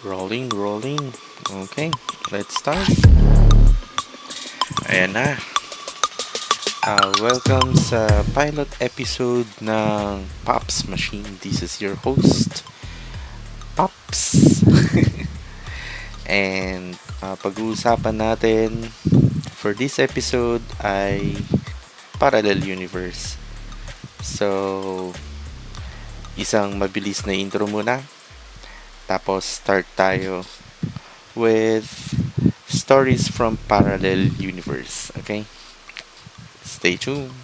Rolling, rolling. Okay, let's start. Ayan na. Welcome sa pilot episode ng Pops Machine. This is your host, Pops. And pag-uusapan natin for this episode ay Parallel Universe. So, isang mabilis na intro muna. Tapos start tayo with stories from Parallel Universe. Okay? Stay tuned.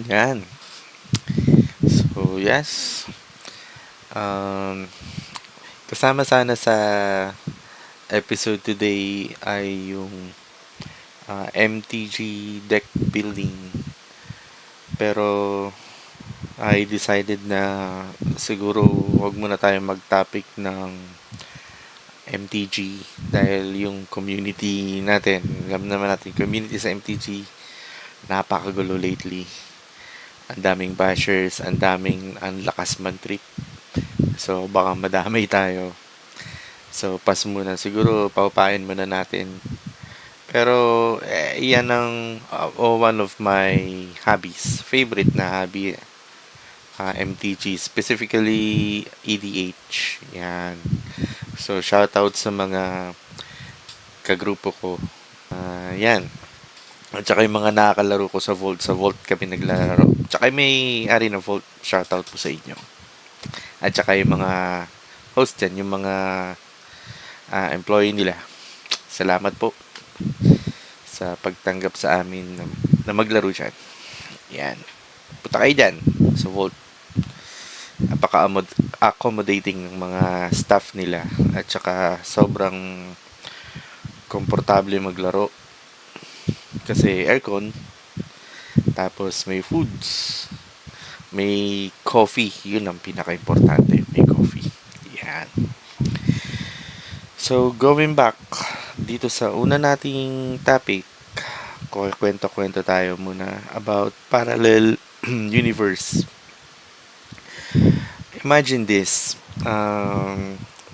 Yan. So, yes. Um, Kasama sana sa episode today ay yung MTG deck building. Pero I decided na siguro wag muna tayo mag-topic ng MTG dahil yung community natin, alam naman natin, community sa MTG napakagulo lately. Ang daming bashers, ang lakas man-trip. So, baka madamay tayo. So, pass muna. Siguro, paupain muna natin. Pero, yan ang one of my hobbies. Favorite na hobby. MTG. Specifically, EDH. Yan. So, shoutout sa mga kagrupo ko. Yan. At saka yung mga nakakalaro ko sa Vault. Sa Vault kami naglalaro. Tsaka may ari ng Vault. Shoutout po sa inyo. At saka yung mga host dyan, yung mga employee nila. Salamat po sa pagtanggap sa amin na maglaro dyan. Yan. Punta kayo dyan sa Vault. Napaka-accommodating ng mga staff nila. At saka sobrang komportable maglaro. Kasi aircon, tapos may foods, may coffee, yun ang pinaka-importante, may coffee. Yan. So, going back dito sa una nating topic, kwento-kwento tayo muna about parallel universe. Imagine this,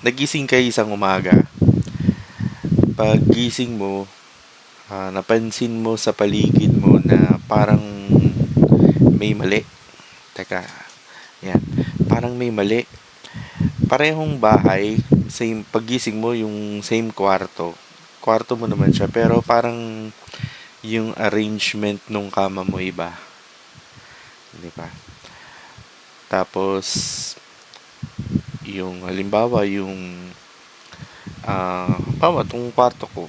nagising kayo isang umaga, pag gising mo, napansin mo sa paligid mo na parang may mali. Teka, yan. Parang may mali. Parehong bahay, same paggising mo yung same kwarto. Kwarto mo naman siya, pero parang yung arrangement nung kama mo iba. Di ba? Tapos yung halimbawa yung itong kwarto ko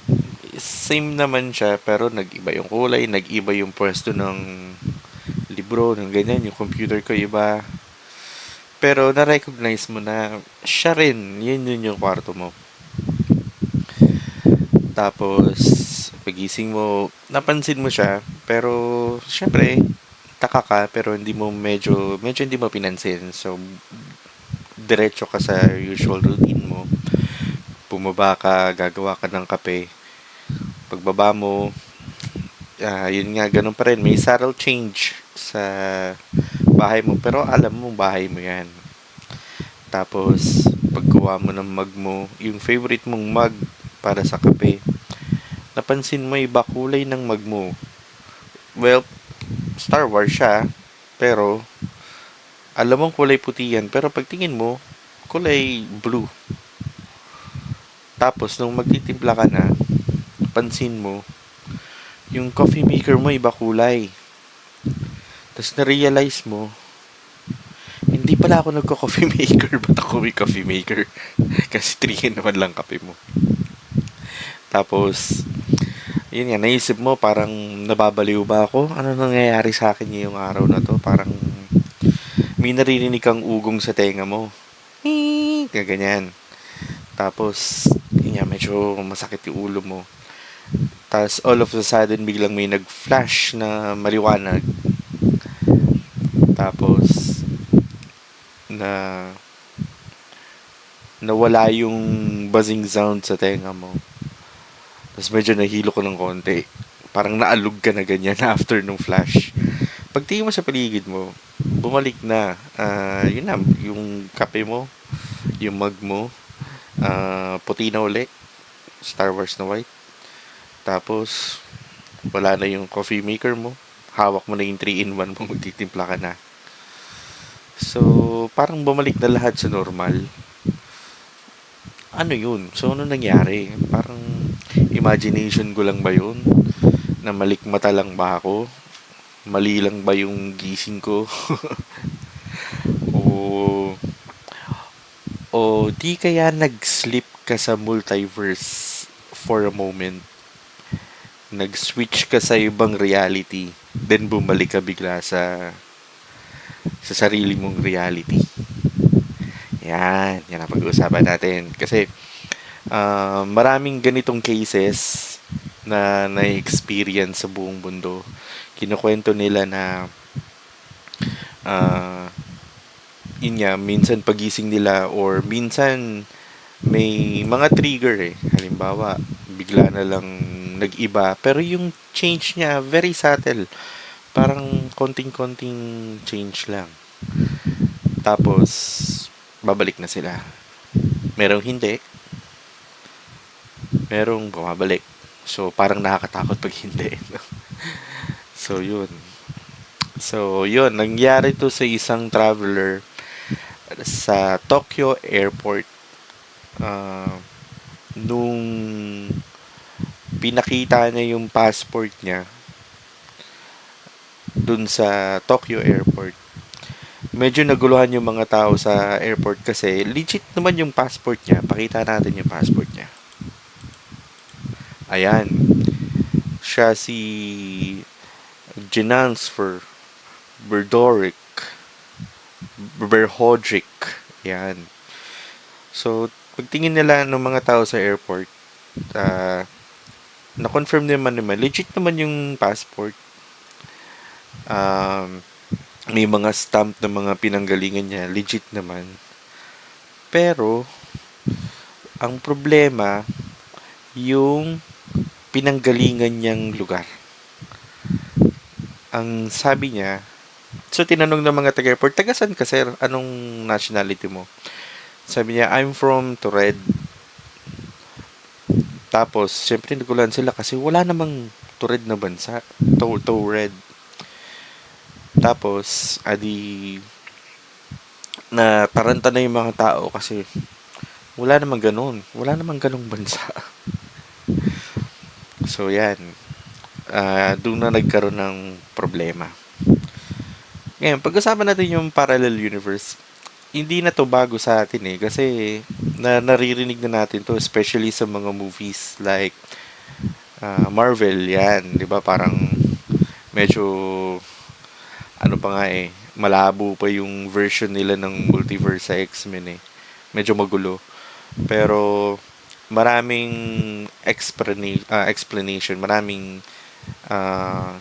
same naman siya pero nag-iba yung kulay, nag-iba yung pwesto ng libro, ng ganyan, yung computer ko iba. Pero na-recognize mo na siya rin, yun yung kwarto mo. Tapos, pagising mo, napansin mo siya, pero syempre, taka ka, pero medyo hindi mo pinansin. So, diretso ka sa usual routine mo. Bumaba ka, gagawa ka ng kape. Pagbaba mo, yun nga, ganun pa rin. May subtle change sa bahay mo. Pero alam mo, bahay mo yan. Tapos, paggawa mo ng mug mo, yung favorite mong mug para sa kape, napansin mo iba kulay ng mug mo. Well, Star Wars siya, pero alam mong kulay puti yan. Pero pagtingin mo, kulay blue. Tapos, nung magtitimpla ka na, pansin mo, yung coffee maker mo iba kulay. Tapos na-realize mo, hindi pala ako nagko-coffee maker. Ba't ako may coffee maker? Kasi 3 naman lang kape mo. Tapos, yun nga, naisip mo, parang nababaliw ba ako? Ano nangyayari sa akin ngayong araw na to? Parang may naririnig kang ugong sa tenga mo. Ganyan. Tapos, yun nga, medyo masakit yung ulo mo. Tapos, all of a sudden, biglang may nag-flash na maliwanag. Tapos, na nawala yung buzzing sound sa tenga mo. Tapos medyo nahilo ko ng konti. Parang naalog ka na ganyan after nung flash. Pagtingin mo sa paligid mo, bumalik na. Yun na, yung kape mo, yung mug mo, puti na uli. Star Wars na white. Tapos, wala na yung coffee maker mo. Hawak mo na yung 3-in-1 mo, magtitimpla ka na. So, parang bumalik na lahat sa normal. Ano yun? So, ano nangyari? Parang imagination ko lang ba yun? Na malikmata lang ba ako? Mali lang ba yung gising ko? o di kaya nag-slip ka sa multiverse for a moment? Nag-switch ka sa ibang reality, then bumalik ka bigla sa sarili mong reality. Yan ang pag-uusapan natin. Kasi maraming ganitong cases na na-experience sa buong mundo. Kinukwento nila na uh, yun nga, minsan pagising nila or minsan may mga trigger eh. Halimbawa, bigla na lang nag-iba. Pero yung change niya, very subtle. Parang konting-konting change lang. Tapos, babalik na sila. Merong hindi. Merong bumabalik. So, parang nakakatakot pag hindi. So, yun. Nangyari to sa isang traveler sa Tokyo Airport. Nung pinakita niya yung passport niya dun sa Tokyo Airport, medyo naguluhan yung mga tao sa airport kasi legit naman yung passport niya. Pakita natin yung passport niya. Ayan. Siya si Jinansfer Berhodrick. Ayan. So, pagtingin nila ng mga tao sa airport, na-confirm naman, legit naman yung passport. May mga stamp ng mga pinanggalingan niya, legit naman. Pero, ang problema, yung pinanggalingan niyang lugar. Ang sabi niya, so tinanong ng mga taga-airport, taga saan ka sir? Anong nationality mo? Sabi niya, I'm from Tured. Tapos, syempre nagulan sila kasi wala namang Tured na bansa. Tured. Tapos, na taranta na yung mga tao kasi wala namang ganun. Wala namang ganung bansa. So, yan. Doon na nagkaroon ng problema. Ngayon, pag-usapan natin yung parallel universe. Hindi na to bago sa atin eh. Kasi, naririnig na natin to, especially sa mga movies like Marvel, yan. Di ba? Parang medyo ano pa nga eh, malabo pa yung version nila ng multiverse sa X-Men eh. Medyo magulo. Pero maraming explanation, maraming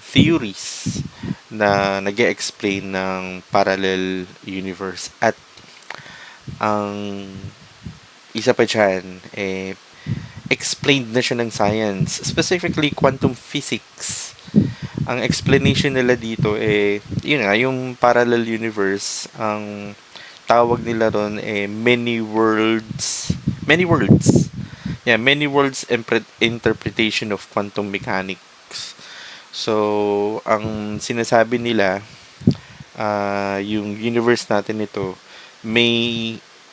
theories na nag-explain ng parallel universe. At ang isa pa dyan, explained na siya ng science, specifically quantum physics. Ang explanation nila dito yun nga, yung parallel universe, ang tawag nila doon many worlds. Yeah, many worlds interpretation of quantum mechanics. So, ang sinasabi nila, yung universe natin ito, may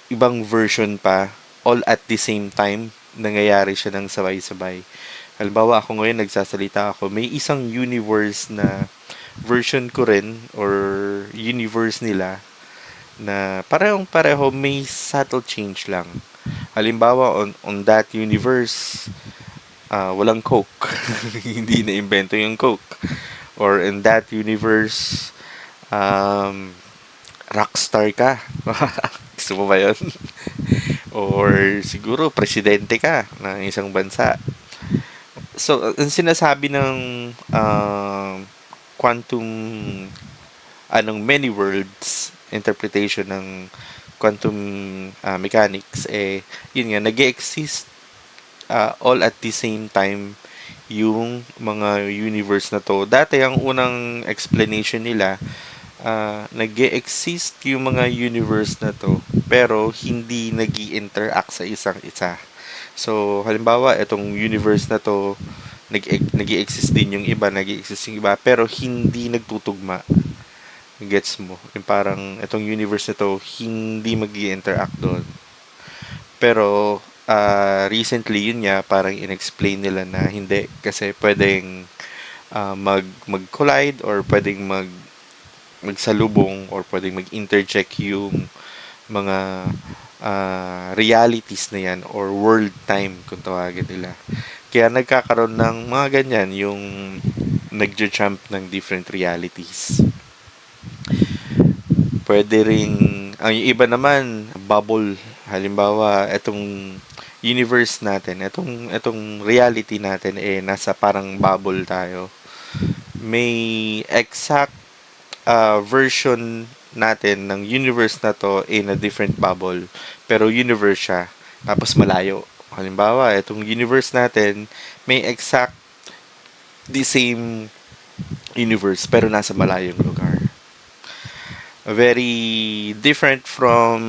ibang version pa, all at the same time, nangyayari siya ng sabay-sabay. Halimbawa, ako ngayon nagsasalita ako, may isang universe na version ko rin or universe nila na parehong-pareho, may subtle change lang. Halimbawa, on that universe, walang Coke. Hindi na-invento yung Coke. Or in that universe, um, rockstar ka. Gusto mo ba yun? Or siguro, presidente ka ng isang bansa. So, ang sinasabi ng quantum, many worlds interpretation ng quantum mechanics, yun nga, nag exist all at the same time yung mga universe na to. Dati, ang unang explanation nila, nag exist yung mga universe na to, pero hindi nag interact sa isang isa. So, halimbawa, itong universe na to, nag-exist din yung iba, nag-exist yung iba, pero hindi nagtutugma. Gets mo? Yung parang, itong universe na to, hindi mag interact doon. Pero, recently, yun nga, parang in-explain nila na hindi. Kasi pwedeng mag-collide or pwedeng magsalubong or pwedeng mag-interject yung mga realities na yan or world time kung tawagin nila. Kaya nagkakaroon ng mga ganyan yung nagja-jump ng different realities. Pwede ring ang iba naman bubble. Halimbawa, etong universe natin, etong reality natin nasa parang bubble tayo. May exact version natin ng universe na to in a different bubble. Pero universe siya. Tapos malayo. Halimbawa, itong universe natin, may exact the same universe pero nasa malayong lugar. Very different from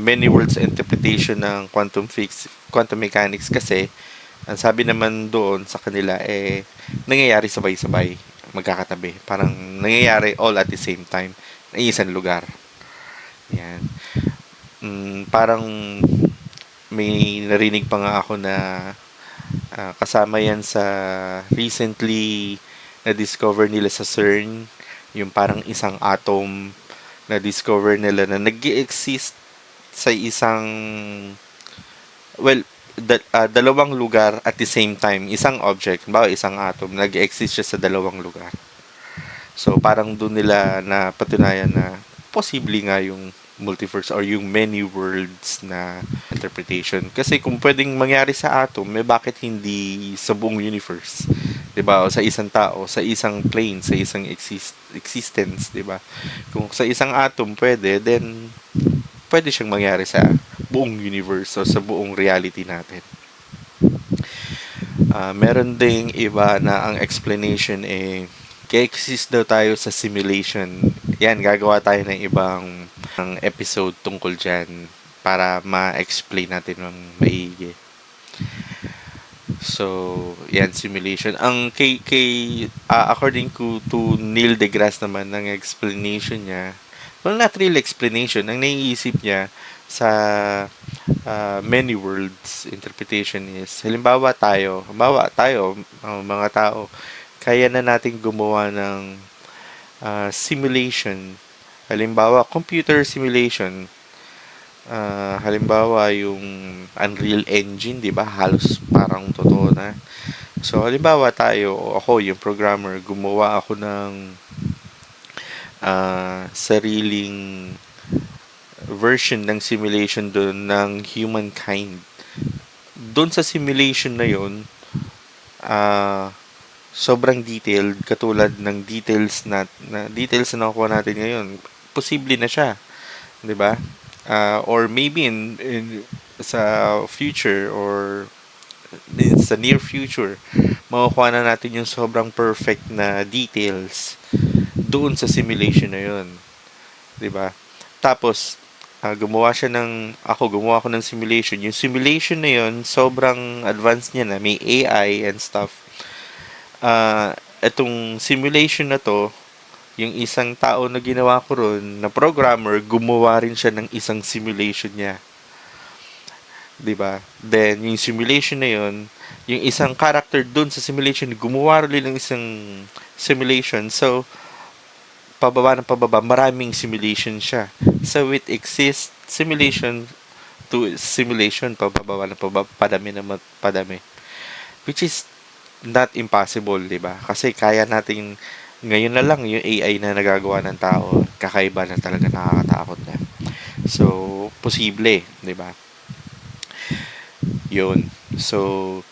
many worlds interpretation ng quantum mechanics kasi ang sabi naman doon sa kanila nangyayari sabay-sabay, magkakatabi. Parang nangyayari all at the same time na isang lugar. Yan. Parang may narinig pa nga ako na kasama yan sa recently na-discover nila sa CERN, yung parang isang atom na-discover nila na nag-exist sa isang, well, dalawang lugar at the same time. Isang object, bawa isang atom, nag-exist siya sa dalawang lugar. So, parang doon nila na patunayan na posible nga yung multiverse or yung many worlds na interpretation. Kasi kung pwedeng mangyari sa atom, bakit hindi sa buong universe? 'Di ba? O sa isang tao, sa isang plane, sa isang existence, 'di ba? Kung sa isang atom pwede, then pwede siyang mangyari sa buong universe o sa buong reality natin. Meron ding iba na ang explanation kaya-exist daw tayo sa simulation. Yan, gagawa tayo ng ibang episode tungkol dyan para ma-explain natin ng maigi. So, yan, simulation. Ang according to Neil deGrasse naman, ng explanation niya, well, not real explanation, ang naiisip niya sa many worlds interpretation is, halimbawa tayo, mga tao, kaya na nating gumawa ng simulation. Halimbawa, computer simulation. Halimbawa, yung Unreal Engine, di ba? Halos parang totoo na. So, halimbawa tayo, o ako, yung programmer, gumawa ako ng sariling version ng simulation doon ng humankind. Doon sa simulation na yon, sobrang detailed, katulad ng details na nakuha natin ngayon. Posible na siya, 'di ba? Or maybe in sa future or sa near future, makukuha na natin yung sobrang perfect na details doon sa simulation na yun. 'Di ba? Tapos gumawa ako ng simulation. Yung simulation na yun, sobrang advanced niya na, may AI and stuff. Itong simulation na to, yung isang tao na ginawa ko ron, na programmer, gumawa rin siya ng isang simulation niya. 'Di ba? Then, yung simulation na yun, yung isang character dun sa simulation, gumawa rin ng isang simulation. So, pababa, maraming simulation siya. So, it exists simulation to simulation, pababa, padami na padami. which is not impossible, di ba? Kasi kaya natin ngayon na lang yung AI na nagagawa ng tao, kakaiba na talaga, nakakatakot na. So, posible, di ba? Yun. So,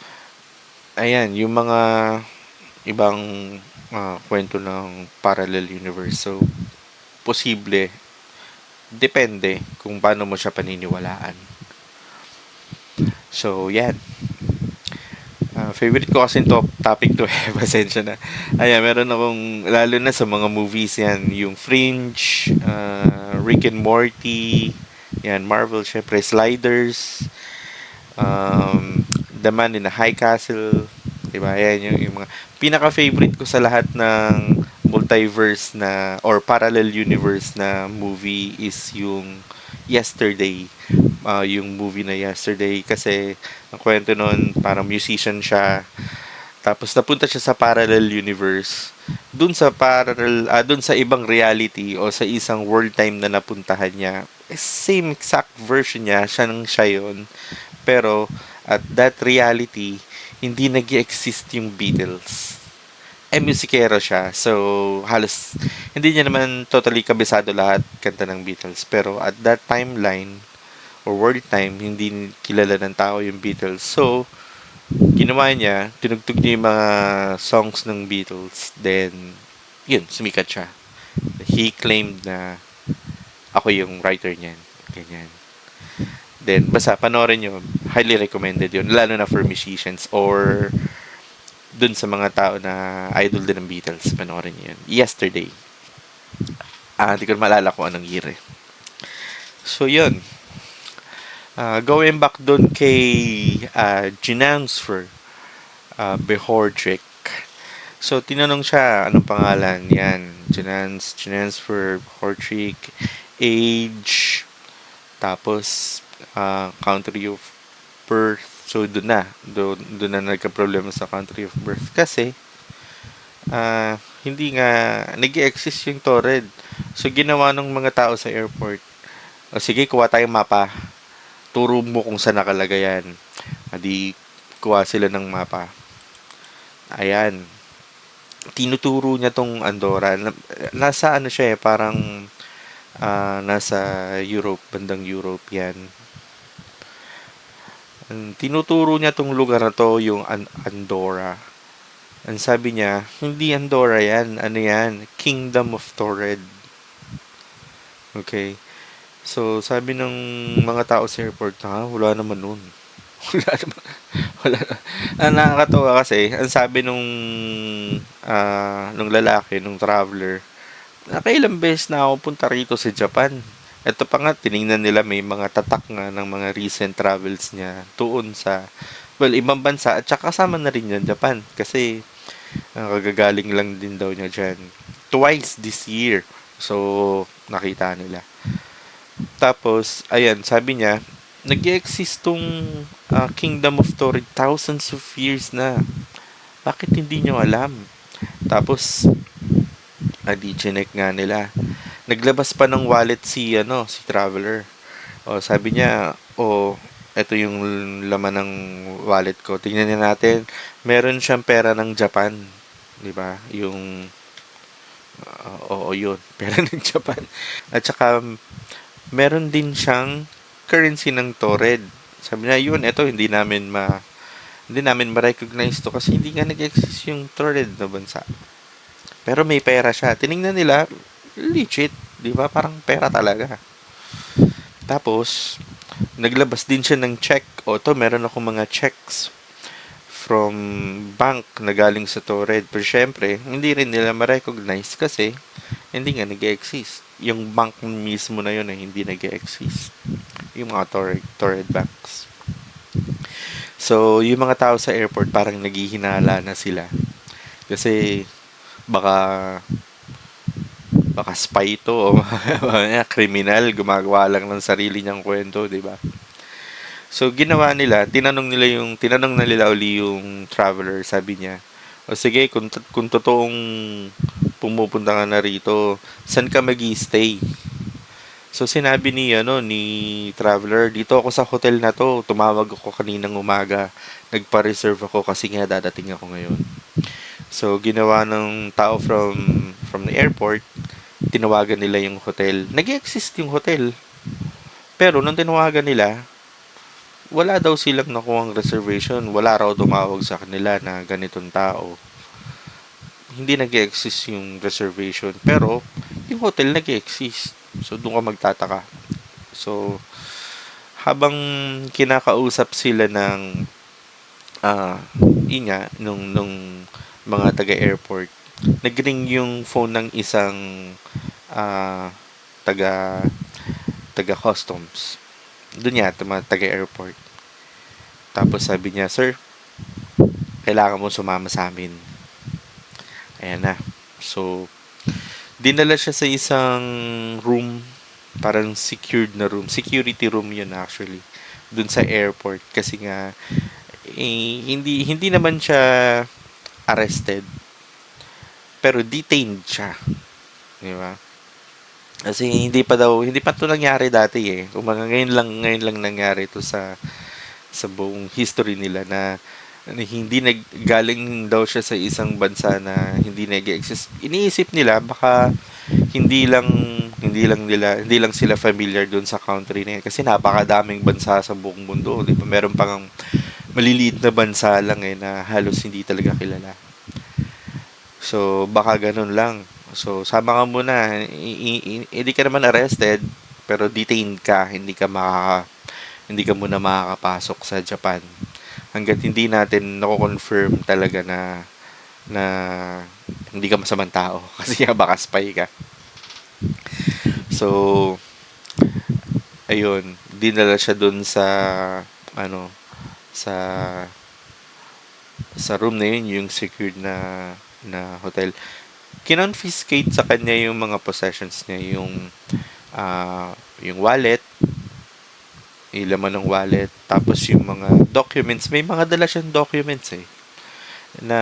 ayan, yung mga ibang kwento ng parallel universe. So, posible, depende kung paano mo siya paniniwalaan. So, yan. Favorite ko kasi to topic to eh. Pasensya na. Ayan, meron akong, lalo na sa mga movies yan, yung Fringe, Rick and Morty, yan, Marvel, syempre, Sliders, The Man in the High Castle, diba? Yan yung mga pinaka-favorite ko sa lahat ng multiverse na or parallel universe na movie is yung Yesterday. Yung movie na Yesterday kasi ang kwento nun parang musician siya tapos napunta siya sa parallel universe dun sa ibang reality o sa isang world time na napuntahan niya same exact version niya siya yun pero at that reality hindi nag-exist yung Beatles musikero siya. So, halos, hindi niya naman totally kabisado lahat kanta ng Beatles. Pero at that timeline, or world time, hindi kilala ng tao yung Beatles. So, ginawa niya, tinugtog niya yung mga songs ng Beatles. Then, yun, sumikat siya. He claimed na ako yung writer niyan. Ganyan. Then, basta, panoorin nyo. Highly recommended yun. Lalo na for musicians or dun sa mga tao na idol din ng Beatles. Panoorin nyo yun. Yesterday. Hindi ko malala kung anong year eh. So, yun. Going back dun kay Ginansfer Behordrick. So, tinanong siya, anong pangalan? Yan. Ginansfer Behordrick. Age. Tapos, country of birth. So, doon na nagka-problema sa country of birth. Kasi, hindi nga, nag-exist yung Torred. So, ginawa ng mga tao sa airport. O, sige, kuha tayong mapa. Turo mo kung saan nakalagay yan. Adi, kuha sila ng mapa. Ayan. Tinuturo niya tong Andorra. Nasa ano siya eh, parang nasa Europe, bandang Europe yan. Tinuturo niya tong lugar na to, yung Andorra. Ang sabi niya, hindi Andorra yan. Ano yan? Kingdom of Torred. Okay. So, sabi ng mga tao sa airport, wala naman nun. Wala naman. Wala na. Ang nakakatawa kasi, ang sabi nung lalaki, nung traveler, nakailang beses na ako punta rito sa Japan. Ito pa nga, tiningnan nila may mga tatak nga ng mga recent travels niya tuon sa, well, ibang bansa at saka kasama na rin yan Japan kasi kagagaling lang din daw niya dyan. Twice this year. So, nakita nila. Tapos, ayan, sabi niya, nag-exist tong Kingdom of Torrid thousands of years na. Bakit hindi nyo alam? Tapos, chinek nga nila. Naglabas pa ng wallet si traveler. O sabi niya, ito yung laman ng wallet ko. Tingnan niya natin. Meron siyang pera ng Japan, 'di ba? Yung yun. Pera ng Japan. At saka meron din siyang currency ng Torred. Sabi niya, yun, ito hindi namin ma-recognize to kasi hindi nga nag-exist yung Torred na bansa. Pero may pera siya. Tiningnan nila, legit, 'di ba? Parang pera talaga. Tapos naglabas din siya ng check. Meron ako mga checks from bank na galing sa Torred. Pero syempre, hindi rin nila ma-recognize kasi hindi nga nag-exist. Yung bank mismo na yun hindi nag-exist. Yung mga Torred banks. So, yung mga tao sa airport parang naghihinala na sila. Kasi baka spy to o kriminal, gumagawa lang ng sarili niyang kwento, 'di ba? So ginawa nila, tinanong na nila uli yung traveler, sabi niya, o sige, kung totoong pumupunta ka na rito, saan ka magi-stay? So sinabi ni traveler, dito ako sa hotel na to. Tumawag ako kaninang umaga. Nagpa-reserve ako kasi nga dadating ako ngayon. So ginawa ng tao from the airport, tinawagan nila yung hotel. Nag-exist yung hotel. Pero nung tinawagan nila, wala daw silang nakuhang reservation. Wala raw tumawag sa kanila na ganitong tao. Hindi nag-exist yung reservation. Pero, yung hotel nag-exist. So, doon ka magtataka. So, habang kinakausap sila ng, ah, yun nga, nung mga taga-airport, nagring yung phone ng isang ah, taga taga-customs. Doon yata mga taga-airport. Tapos sabi niya, "Sir, kailangan mo sumama sa amin." Ayan na. So, dinala siya sa isang room, parang secured na room. Security room yun actually. Doon sa airport. Kasi nga, hindi naman siya arrested. Pero detained siya. Di ba? Kasi hindi pa to nangyari dati eh. Kumbaga ngayon lang nangyari to sa buong history nila na hindi naggaling daw siya sa isang bansa na hindi nag-exist. Iniisip nila baka hindi lang sila familiar doon sa country na yun kasi napakadaming bansa sa buong mundo, 'di ba? Meron pang maliliit na bansa lang eh na halos hindi talaga kilala. So baka ganun lang. So sama ka muna, hindi ka naman arrested pero detained ka, hindi ka muna makakapasok sa Japan hangga't hindi natin nako-confirm talaga na hindi ka masamang tao kasi nga baka spy ka. So, ayun, dinala siya dun sa ano, sa room na yun, yung secured na hotel. Kinonfiscate sa kanya yung mga possessions niya, yung wallet, yung laman ng wallet, tapos yung mga documents, may mga dala siyang documents eh, na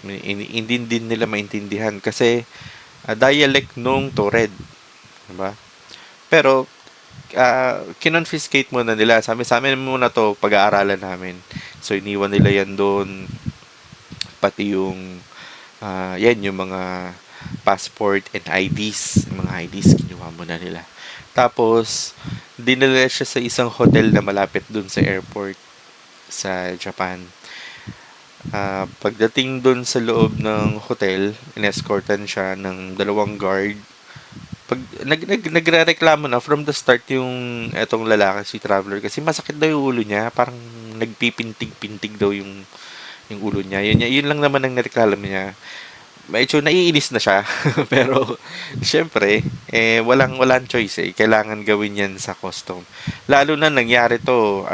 hindi din nila maintindihan kasi dialect nung Tured, diba? Pero kinonfiscate muna nila. Sa amin muna to pag-aaralan namin. So iniwan nila yan doon, pati yung mga passport and IDs. Yung mga IDs kinuha muna nila. Tapos dinala siya sa isang hotel na malapit doon sa airport sa Japan. Pagdating doon sa loob ng hotel, inescortan siya ng dalawang guard. Nagrereklamo na from the start yung etong lalaki, si Traveler, kasi masakit daw yung ulo niya, parang nagpipintig-pintig daw yung ulo niya. Yun lang naman ang nireklamo niya. Medyo naiinis na siya, pero syempre, walang choice eh. Kailangan gawin yan sa custom. Lalo na nangyari to,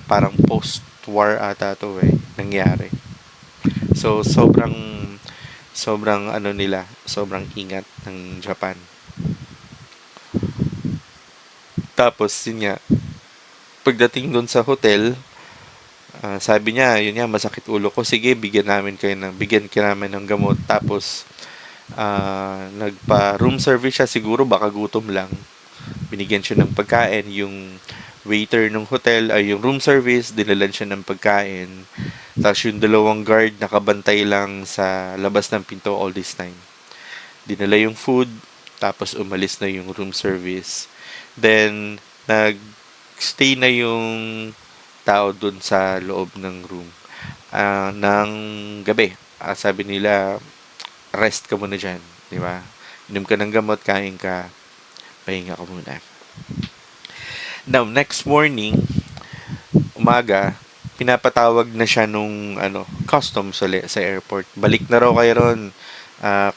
parang post-war ata to eh, nangyari. So, sobrang sobrang ingat ng Japan. Tapos, yun nga, pagdating doon sa hotel, sabi niya, yun nga, masakit ulo ko. Sige, bigyan ka namin ng gamot. Tapos, nagpa-room service siya. Siguro baka gutom lang. Binigyan siya ng pagkain. Yung waiter ng hotel, ay yung room service, dinalan siya ng pagkain. Tapos yung dalawang guard nakabantay lang sa labas ng pinto all this time. Dinala yung food, tapos umalis na yung room service. Then, nag-stay na yung tao dun sa loob ng room. Ng gabi. Sabi nila, rest ka muna dyan. Di ba? Inom ka ng gamot, kain ka, pahinga ka muna. Now, next morning, umaga, pinapatawag na siya nung customs sa airport. Balik na raw kayo ron.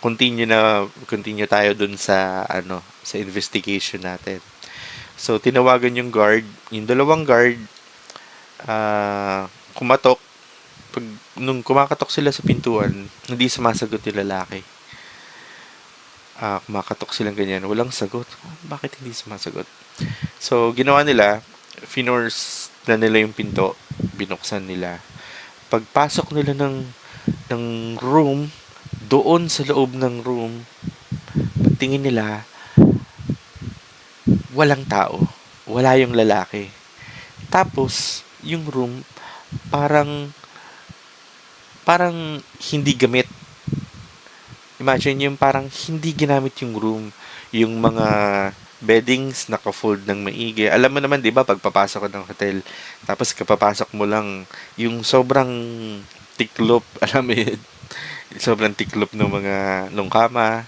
Continue tayo dun sa investigation natin. So, tinawagan yung guard. Yung dalawang guard, kumatok. Nung kumakatok sila sa pintuan, hindi sumasagot yung lalaki. Kumakatok silang ganyan, walang sagot. Bakit hindi sumasagot? So, ginawa nila, finors na nila yung pinto, binuksan nila. Pagpasok nila ng room, doon sa loob ng room, pagtingin nila, walang tao. Wala yung lalaki. Tapos, yung room, parang, parang hindi gamit. Imagine yung parang hindi ginamit yung room. Yung mga beddings naka-fold ng maigi. Alam mo naman, di ba, pagpapasok ka ng hotel, tapos kapapasok mo lang, yung sobrang tiklop, alam mo yun, sobrang tiklop ng mga nung kama.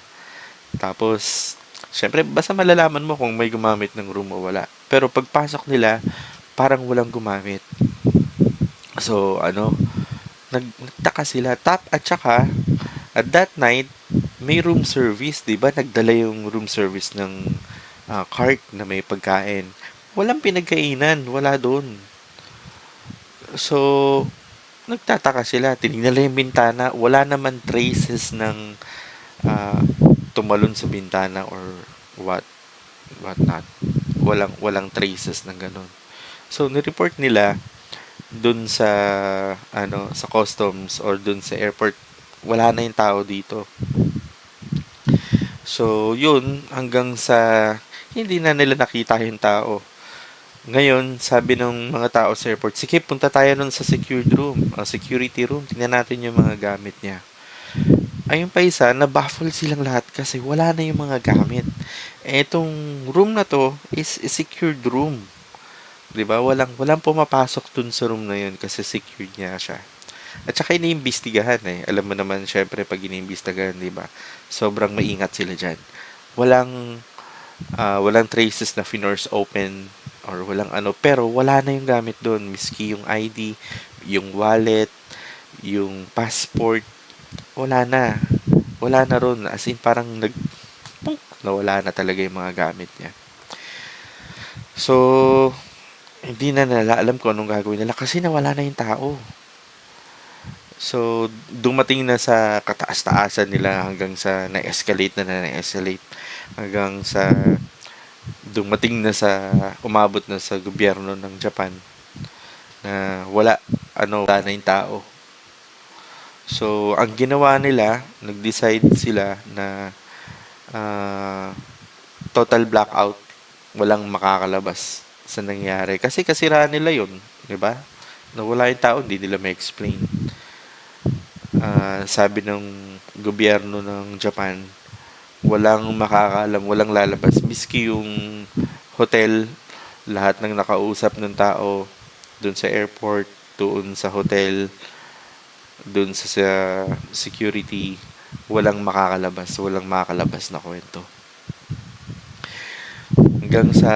Tapos, syempre, basta malalaman mo kung may gumamit ng room o wala. Pero pagpasok nila, parang walang gumamit. So, nagtaka sila. At saka, at that night, may room service, di ba? Nagdala yung room service ng cart na may pagkain. Walang pinagkainan, wala doon. So, nagtataka sila. Tinignan nila yung bintana, wala naman traces ng ah, tumalon sa bintana or what what not. Walang traces ng ganun. So, ni-report nila dun sa sa customs or dun sa airport, wala na yung tao dito. So, yun, hanggang sa hindi na nila nakita yung tao. Ngayon, sabi ng mga tao sa airport, sige, punta tayo nun sa secured room, security room, tingnan natin yung mga gamit niya. Ayun pa isa, na-baffle silang lahat kasi wala na yung mga gamit. Etong room na to is a secured room. 'Di ba? Walang pumapasok dun sa room na yun kasi secured niya siya. At saka iniimbestigahan eh. Alam mo naman, syempre, pag iniimbestigahan, di ba? Sobrang maingat sila dyan. Walang, walang traces na finors open or walang ano. Pero wala na yung gamit doon. Miski yung ID, yung wallet, yung passport, wala na. Wala na ron. As in, parang nawala na talaga yung mga gamit niya. So, hindi na nila alam kung anong gagawin nila kasi nawala na yung tao. So, dumating na sa kataas-taasan nila hanggang sa na-escalate hanggang sa dumating na sa umabot na sa gobyerno ng Japan na wala na yung tao. So, ang ginawa nila, nag-decide sila na ah, total blackout, walang makakalabas sa nangyari. Kasi kasiraan nila yun, di ba? Nawala yung tao, hindi nila ma-explain. Sabi ng gobyerno ng Japan, walang makakaalam, walang lalabas. Miski yung hotel, lahat ng nakausap ng tao doon sa airport, doon sa hotel, doon sa security, walang makakalabas na kwento. Hanggang sa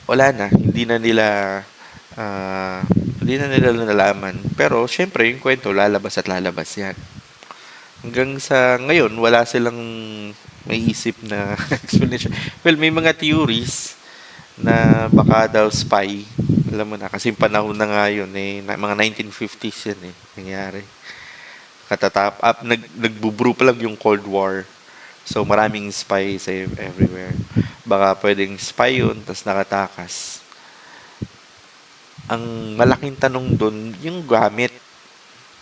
wala na, ah, hindi na nila nalaman. Pero syempre, yung kwento lalabas at lalabas yan. Hanggang sa ngayon, wala silang may isip na explanation. Well, may mga theories na baka daw spy. Alam mo na, kasi panahon na nga yun, mga 1950s yan nangyari. Nagbubrew pa lang yung Cold War. So, maraming spies everywhere. Baka pwedeng spy yun, tas nakatakas. Ang malaking tanong dun, yung gamit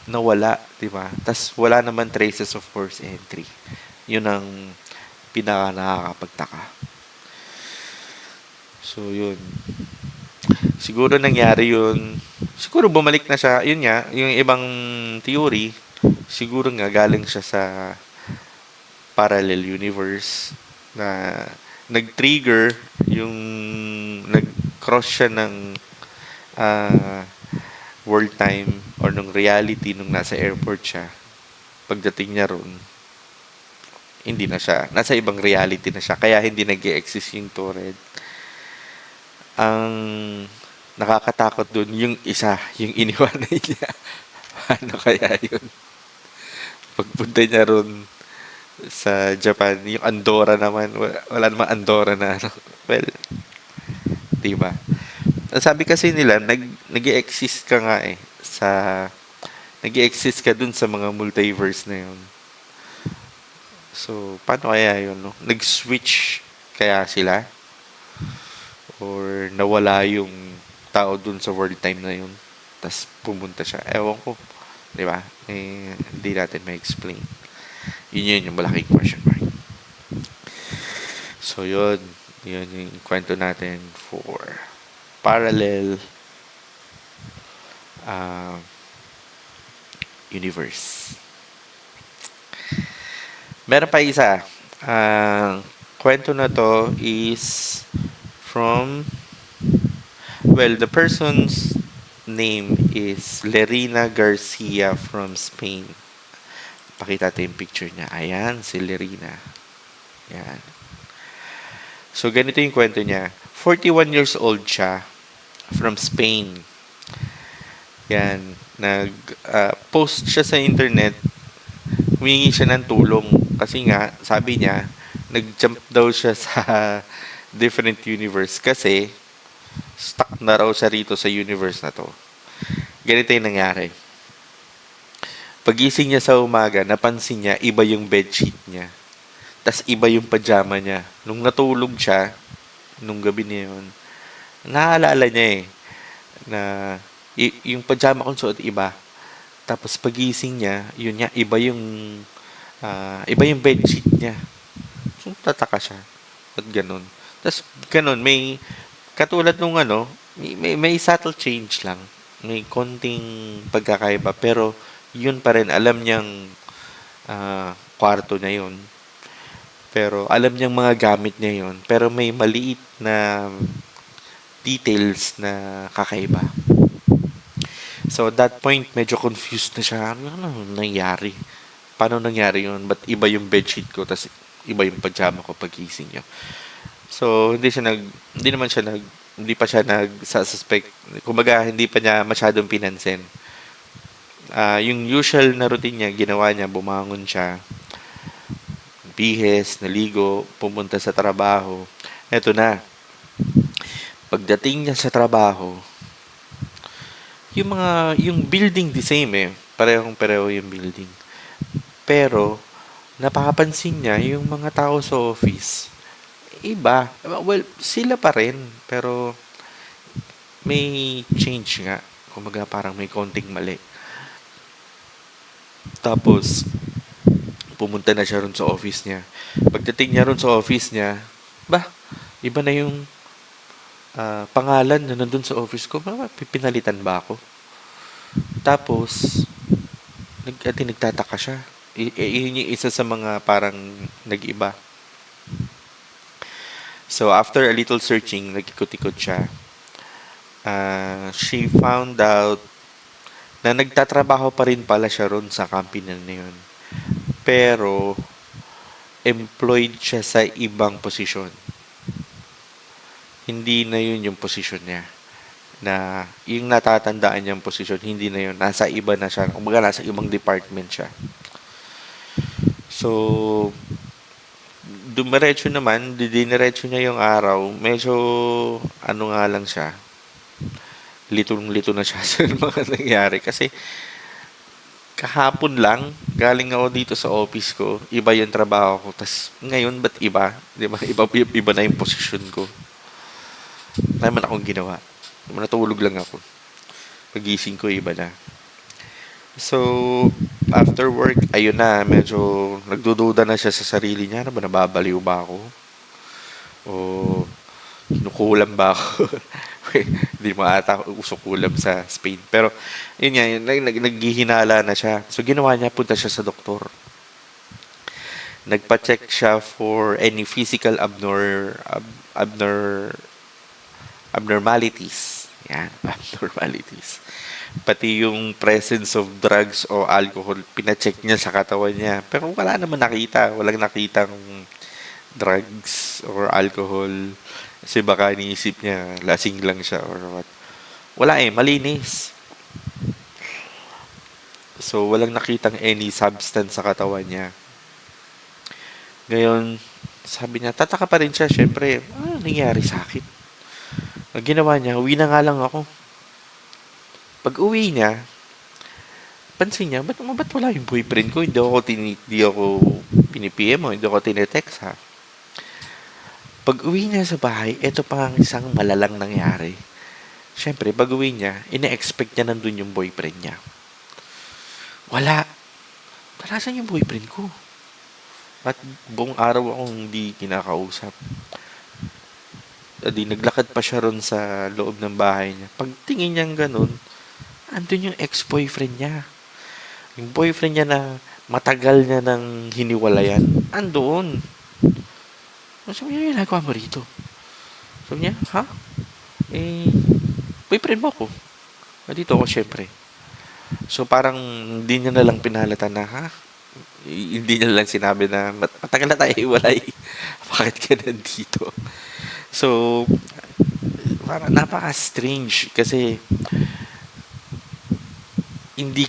na wala, di ba? Tas wala naman traces of force entry. Yun ang pinaka nakakapagtaka. So, yun. Siguro nangyari yun. Siguro bumalik na siya. Yun nga, yung ibang theory, siguro nga galing siya sa parallel universe na nag-trigger yung nag-cross siya ng uh, world time or nung reality nung nasa airport siya. Pagdating niya ron, hindi na siya. Nasa ibang reality na siya. Kaya hindi nag-exist yung Torred. Ang nakakatakot dun, yung isa, yung iniwanay niya. Paano kaya yun? Pagpunta niya ron sa Japan, yung Andorra naman, wala namang Andorra na ano. Well, diba? Sabi kasi nila, nag-exist ka nga nag-exist ka dun sa mga multiverse na yun. So, paano kaya yun, no? Nag-switch kaya sila? Or nawala yung tao dun sa world time na yun? Tapos pumunta siya. Ewan ko. Di ba? Hindi natin ma-explain. Yun yung malaking question mark. So, yun. Yun yung kwento natin for parallel uh, universe. Meron pa isa. Ang kwento na to is from, well, the person's name is Lerina Garcia from Spain. Pakita natin yung picture niya. Ayan, si Lerina. Ayan. So, ganito yung kwento niya. 41 years old siya from Spain. Yan. Post siya sa internet. Humingi siya ng tulong. Kasi nga, sabi niya, nag-jump daw siya sa different universe. Kasi, stuck na raw siya rito sa universe na to. Ganito yung nangyari. Pagising niya sa umaga, napansin niya, iba yung bedsheet niya. Tas iba yung pajama niya. Nung natulog siya, nung gabi na yun, naaalala niya na yung pajama kong suot iba. Tapos pagising niya, yun niya, iba yung bedsheet niya. So, tataka siya. Ba't ganun? Tapos, ganun, may, katulad nung may subtle change lang. May konting pagkakaiba. Pero, yun pa rin, alam niyang kwarto niya yun. Pero, alam niyang mga gamit niya yun. Pero, may maliit na details na kakaiba. So, at that point, medyo confused na siya. Ano nangyari? Paano nangyari yun? Ba't iba yung bedsheet ko, tas iba yung pajama ko pagising niya? So, hindi pa siya nag-suspect. Kumbaga, hindi pa niya masyadong pinansin. Yung usual na routine niya, ginawa niya, bumangon siya, bihes, naligo, pumunta sa trabaho. Eto na. Pagdating niya sa trabaho, yung building the same Parehong-pareho yung building. Pero, napapansin niya yung mga tao sa office. Iba. Well, sila pa rin. Pero, may change nga. Kumbaga, parang may konting mali. Tapos, pumunta na siya ron sa office niya. Pagdating niya ron sa office niya, iba na yung pangalan na nandun sa office ko. Pinalitan ba ako? Tapos, nagtataka siya. Yun yung isa sa mga parang nag-iba. So, after a little searching, nag-ikot-ikot siya. She found out na nagtatrabaho pa rin pala siya ron sa company na yun. Pero, employed siya sa ibang posisyon. Hindi na yun yung posisyon niya. Na yung natatandaan niyang posisyon, hindi na yun. Nasa iba na siya. Kumbaga, nasa ibang department siya. So, diniretso niya yung araw. Medyo, nga lang siya. Litong-lito na siya sa mga nangyari. Kasi, kahapon lang, galing ako dito sa office ko. Iba yung trabaho ko. Tas ngayon, ba't iba? Di ba? Iba na yung posisyon ko. Wala naman akong ginawa. Natulog lang ako. Pagising ko, iba na. So, after work, ayun na, medyo nagdududa na siya sa sarili niya. Ano ba, nababaliw ba ako? O kinukulam ba ako? Hindi mo ata usukulam sa Spain. Pero, yun nga, naghihinala na siya. So, ginawa niya, punta siya sa doktor. Nagpa-check siya for any physical abnormalities. Yan, abnormalities. Pati yung presence of drugs o alcohol, pina-check niya sa katawan niya. Pero wala naman nakita. Walang nakitang drugs or alcohol. Kasi baka iniisip niya, lasing lang siya or what. Wala malinis. So, walang nakitang any substance sa katawan niya. Ngayon, sabi niya, tataka pa rin siya, syempre, ano nangyari sa akin? Ang ginawa niya, uwi na nga lang ako. Pag uwi niya, pansin niya, ba't wala yung boyfriend ko? Hindi ako pinipm mo, hindi ako tinetext ha. Pag uwi niya sa bahay, ito pa ang isang malalang nangyari. Siyempre, pag uwi niya, ina-expect niya nandun yung boyfriend niya. Wala. Nasaan yung boyfriend ko? At buong araw akong hindi kinakausap. Adi naglakad pa siya ron sa loob ng bahay niya. Pagtingin niyang ganun, andun yung ex-boyfriend niya. Yung boyfriend niya na matagal niya nang hiniwalayan, andoon. Sabi niya, yung nagawa mo rito? Sabi niya, ha? Eh, boyfriend mo ako. Dito ako, syempre. So, parang hindi niya na lang pinalata na, ha? Hindi niya lang sinabi na, matagal na tayo hiwalay. Bakit ka nandito? So, parang napaka-strange kasi hindi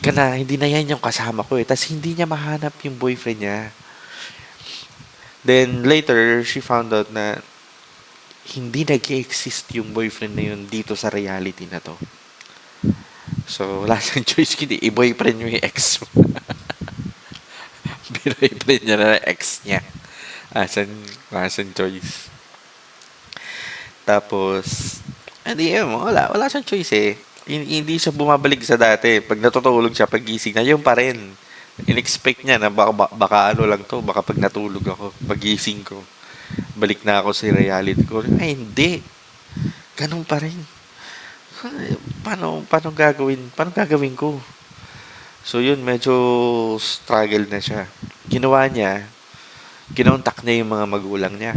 na yan yung kasama ko eh. Tapos hindi niya mahanap yung boyfriend niya. Then later, she found out na hindi nag-exist yung boyfriend na yun dito sa reality na to. So, wala siyang choice kundi i-boyfriend yung ex mo. Boyfriend niya na ex niya. Asan choice. Tapos, hindi wala siyang choice eh. Hindi siya bumabalik sa dati. Pag natutulog siya, pag gising na, yun pa rin. In-expect niya na baka ano lang to, baka pag natulog ako, pagising ko, balik na ako sa reality ko. Ay, hindi. Ganun pa rin. Paano gagawin ko? So yun, medyo struggle na siya. Ginawa niya, kinontak niya yung mga magulang niya.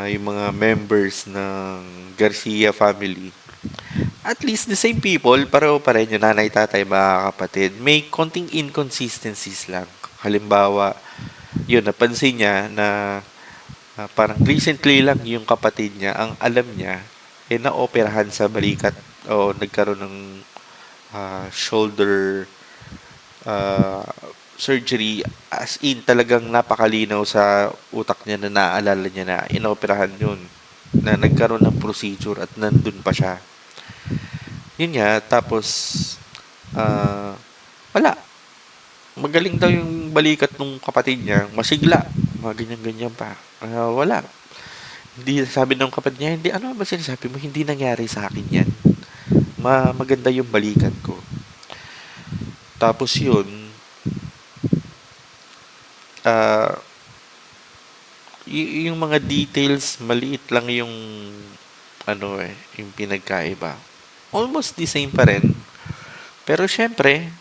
Yung mga members ng Garcia family. At least the same people, pareho pa rin yung nanay, tatay, mga kapatid. May konting inconsistencies lang. Halimbawa, yun, napansin niya na parang recently lang yung kapatid niya, ang alam niya, naoperahan sa balikat o nagkaroon ng shoulder uh, surgery, as in talagang napakalinaw sa utak niya na naaalala niya na inoperahan yun, na nagkaroon ng procedure at nandun pa siya. Yun nga, tapos uh, wala. Magaling daw yung balikat nung kapatid niya, masigla, mga ganyan-ganyan pa. Wala. Hindi, sabi ng kapatid niya, hindi, ano ba sinasabi mo? Hindi nangyari sa akin yan. Maganda yung balikat ko. Tapos yun, uh, yung mga details, maliit lang yung yung pinagkaiba. Almost the same pa rin. Pero syempre,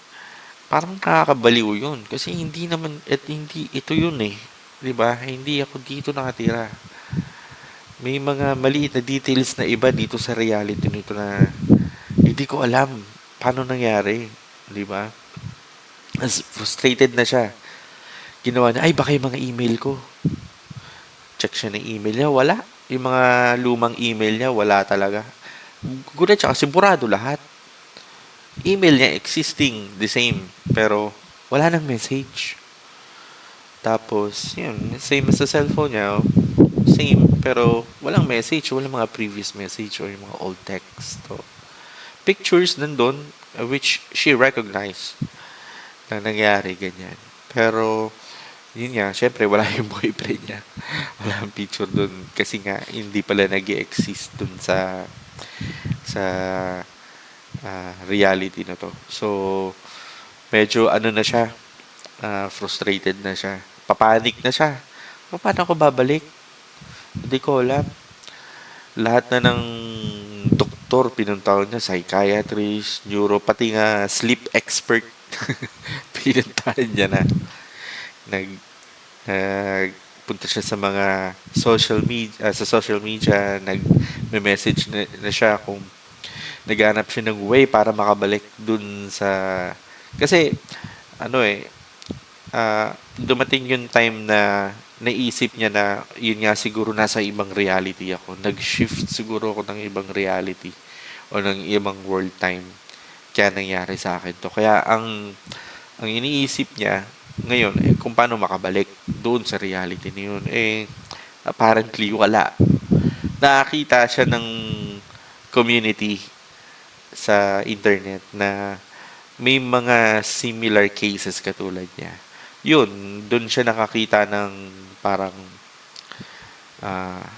parang nakakabaliw yun. Kasi hindi naman, hindi, ito yun eh. 'Di ba? Hindi ako dito nakatira. May mga maliit na details na iba dito sa reality nito na hindi ko alam paano nangyari. 'Di ba? As frustrated na siya. Ginawa niya, ay baka yung mga email ko. Check siya ng email niya, wala. Yung mga lumang email niya, wala talaga. Gulat siya kasi burado lahat. Email niya existing, the same. Pero wala nang message. Tapos, yun, same as sa cellphone niya. Same, pero walang message. Walang mga previous message or yung mga old text. So, pictures nandun, which she recognized na nangyari, ganyan. Pero, yun nga, syempre, wala yung boyfriend niya. Wala ang picture dun. Kasi nga, hindi pala nag exist dun sa reality na to. So, medyo ano na siya, frustrated na siya. Papanik na siya. Paano ako babalik? Hindi ko alam. Lahat na ng doktor pinuntahan niya, psychiatrist, neuro, pati nga sleep expert. Pinuntahan niya na. Nagpunta siya sa mga social media, nag-message na siya kung naghanap siya ng way para makabalik dun sa... Kasi, dumating yung time na naisip niya na yun nga siguro nasa ibang reality ako. Nag-shift siguro ako ng ibang reality o ng ibang world time. Kaya nangyari sa akin to. Kaya ang iniisip niya ngayon, kung paano makabalik doon sa reality na yun, apparently wala. Nakakita siya ng community sa internet na may mga similar cases katulad niya. Yun, doon siya nakakita ng parang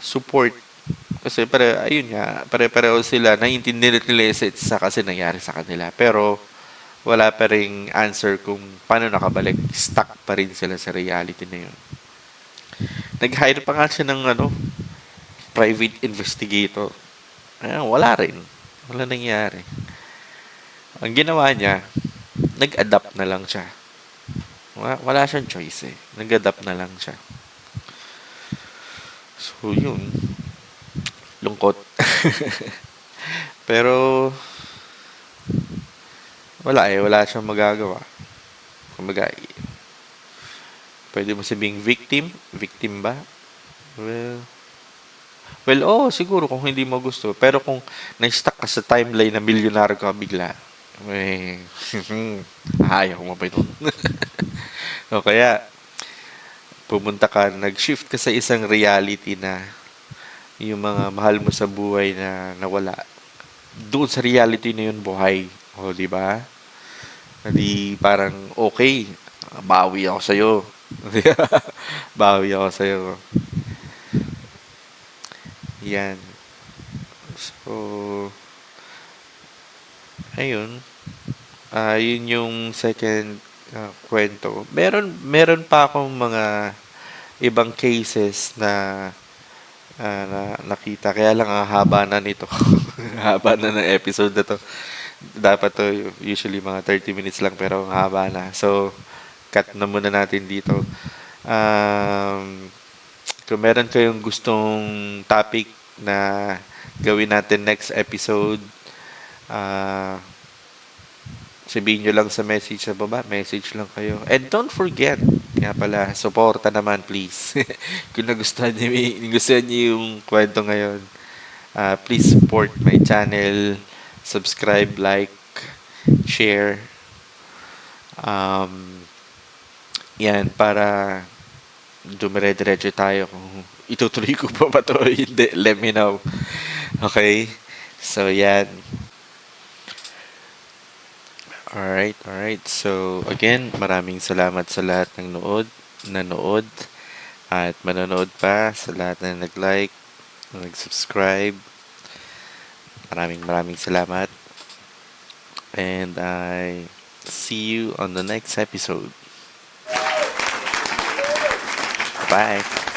support. Kasi pare-pareho sila, naiintindihan nila sa kasi nangyari sa kanila. Pero wala pa ring answer kung paano nakabalik. Stuck pa rin sila sa reality na yun. Nag-hire pa nga siya ng private investigator. Wala rin. Wala nangyari. Ang ginawa niya, nag-adapt na lang siya. Wala siyang choice eh. Nag-adapt na lang siya. So, yun. Lungkot. Pero, wala eh. Wala siyang magagawa. Kumbaga, pwede mo sabing victim? Victim ba? Siguro kung hindi mo gusto. Pero kung na-stuck ka sa timeline na milyonaryo ka bigla, eh, ayaw mo pa ito. O kaya, pumunta ka, nag-shift ka sa isang reality na yung mga mahal mo sa buhay na nawala. Doon sa reality na yun buhay. O, di ba? Hindi parang, okay, bawi ako sa'yo. Bawi ako sa'yo. Yan. So, ayun. Yun yung second kwento. Meron pa akong mga ibang cases na nakita. Kaya lang ang haba na nito. Haba na ng episode na to. Dapat to usually mga 30 minutes lang pero ang haba na. So, cut na muna natin dito. Kung meron kayong gustong topic na gawin natin next episode, sabihin nyo lang sa message sa baba. Message lang kayo. And don't forget, nga pala, suporta naman please. Kung nagustuhan niyo yung kwento ngayon, please support my channel, subscribe, like, share. Yan, para dumire-diretso tayo kung itutuloy ko pa ba to o hindi. Let me know. Okay? So, yan. Alright. So, again, maraming salamat sa lahat ng nanood, at manonood pa, sa lahat na nag-like, nag-subscribe. Maraming salamat. And I see you on the next episode. Bye.